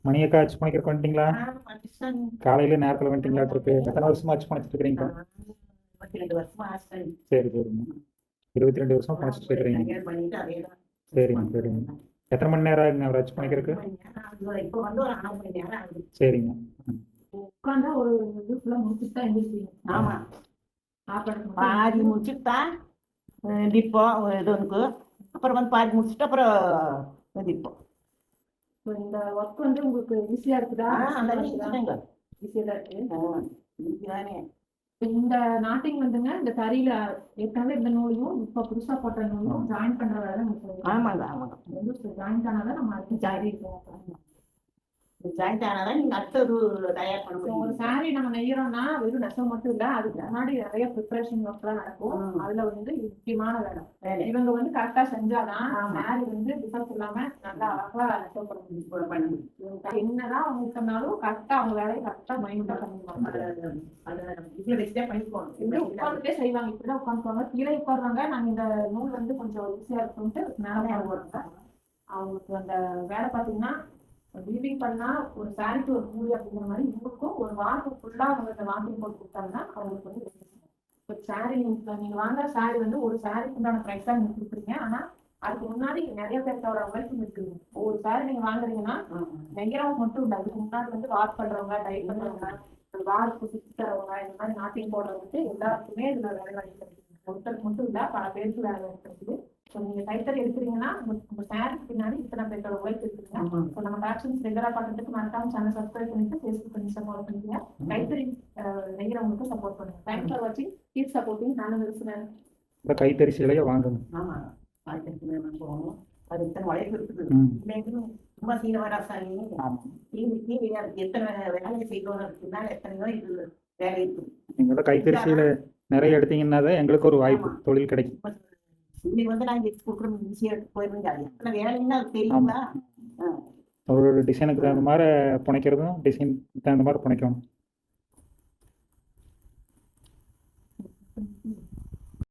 மணியக்கா அச்சு பணிக்கிறக்கு வந்துட்டீங்களா? காலையில நேரத்தில் வந்துட்டீங்களா இருக்கு? எத்தனை வருஷமா அச்சு பணிச்சிட்டு இருக்கிறீங்க? 22 வருஷமா ஆஸ்பத்திரி. சரி சரிங்க. 22 வருஷமா பணிச்சிட்டு இருக்கிறீங்க. தயார் பண்ணிட்டு அதே தான். சரிங்க சரிங்க. எத்தனை மணி நேரம் ஆகுங்க அவர் அச்சு பணிக்கிறதுக்கு? 6 மணி நேரம் ஆகுது. இப்போ வந்து ஒரு 6 மணி நேரம் ஆகுது. சரிங்க. உட்காந்தா ஒரு இது ஃபுல்லா முடிச்சுட்டு தான் எந்திரிப்பீங்க. ஆமா, சாப்பாடு பாதி முடிச்சுட்டு தான் எந்திரிப்போம். இது ஒன்றுக்கு அப்புறம் வந்து பாதி முடிச்சுட்டு அப்புறம் எந்திரிப்போம். இந்த ஒர்க் வந்து உங்களுக்கு ஈஸியா இருக்குதா? அந்த ஈஸிதாங்க. ஈஸியா தான் இருக்கு. ஈஸிதானே. இந்த நாட்டிங் வந்துங்க இந்த தறியில ஏற்கனவே இந்த நூலையும் இப்ப புதுசா போட்ட நூலையும் ஜாயின் பண்ற வேலை நமக்கு ஆமாங்க ஆமாங்க. ஜாயின் ஆனாதான் நம்ம அடுத்து ஜாரி இருக்கும். ஜாயிண்ட் ஆனாதான் நீங்க அடுத்தது தயார் பண்ண ஒரு முடியும். சாரி நம்ம நெய்யறோம்னா வெறும் நெசவு மட்டும் இல்ல, அதுக்கு முன்னாடி நிறைய ப்ரிப்பரேஷன் ஒர்க் எல்லாம் நடக்கும். அதுல வந்து முக்கியமான வேலை இவங்க வந்து கரெக்டா செஞ்சாதான் சாரி வந்து டிஃபரன்ஸ் இல்லாம நல்லா அழகா நெசவு பண்ண முடியும். என்னதான் அவங்க சொன்னாலும் கரெக்டா அவங்க வேலையை கரெக்டா மைண்டா பண்ணிடுவாங்க. இதுல வச்சுதான் பண்ணிப்போம். உட்காந்துட்டே செய்வாங்க. இப்படிதான் உட்காந்துக்குவாங்க, கீழே உட்காடுறாங்க. நாங்க இந்த நூல் வந்து கொஞ்சம் ஈஸியா இருக்கும்ட்டு மேலே வருவாங்க. அவங்களுக்கு அந்த வேலை பாத்தீங்கன்னா வீவிங் பண்ணா ஒரு சாரிக்கு ஒரு கூலி அப்படிங்கிற மாதிரி இவங்களுக்கும் ஒரு வாரம் ஃபுல்லா அவங்க இந்த வாங்கிங் போட்டு கொடுத்தாங்கன்னா அவங்களுக்கு வந்து இப்போ சாரி நீங்க வாங்குற சாரி வந்து ஒரு சாரிக்கு உண்டான ப்ரைஸ் தான் நீங்க கொடுக்குறீங்க. ஆனா அதுக்கு முன்னாடி நிறைய பேர்த்தோட உழைப்பு இருக்குங்க. ஒரு சாரி நீங்க வாங்குறீங்கன்னா நெய்யறவங்க மட்டும் இல்லை, அதுக்கு முன்னாடி வந்து வாஷ் பண்றவங்க, டை பண்றவங்க, வார்ப்பு சுத்தி தரவங்க, இந்த மாதிரி நாட்டிங் போடுறவங்க எல்லாருக்குமே இதுல வேலை வாங்கி கிடைக்குது. ஒருத்தருக்கு மட்டும் இல்ல, பல பேருக்கு வேலை வாங்கி கிடைக்குது. நீங்க கைத்தறி எடுக்கிறீங்கன்னா உங்க சாரிக்கு பின்னாடி இத்தனை பேரோட உழைப்பு இருக்குங்க. நம்ம கலெக்ஷன்ஸ் ரெகுலரா பண்றதுக்கு மறக்காம சேனல் சப்ஸ்கிரைப் பண்ணிட்டு ஃபேஸ்புக் இன்ஸ்டாகிராம் பண்ணிக்கங்க. கைத்தறி நெய்யறவங்களுக்கு சப்போர்ட் பண்ணுங்க. தேங்க்ஸ் ஃபார் வாட்சிங். Keep supporting. நானும் விரும்புறேன். இந்த கைத்தறி சிலையை வாங்கணும். ஆமா, போகணும். அது இத்தனை உழைப்பு இருக்குது. சும்மா சீனவராசாமி எத்தனை வேலையை செய்யணும் இருக்குன்னா எத்தனையோ இது வேலை இருக்குது. நீங்களோட கைத்தறி சீலை நிறைய எடுத்தீங்கன்னா தான் எங்களுக்கு ஒரு வாய்ப்பு, தொழில் கிடைக்கும். இன்னைக்கு வந்து நான் எடுத்து கொடுக்குறோம், ஈஸியாக எடுத்து போயிருந்தேன். அது எத்தனை வேலைன்னா அது தெரியுங்களா? ஒரு டிசைனுக்கு தகுந்த மாதிரி புனைக்கிறதும் டிசைன் தகுந்த மாதிரி புனைக்கணும்.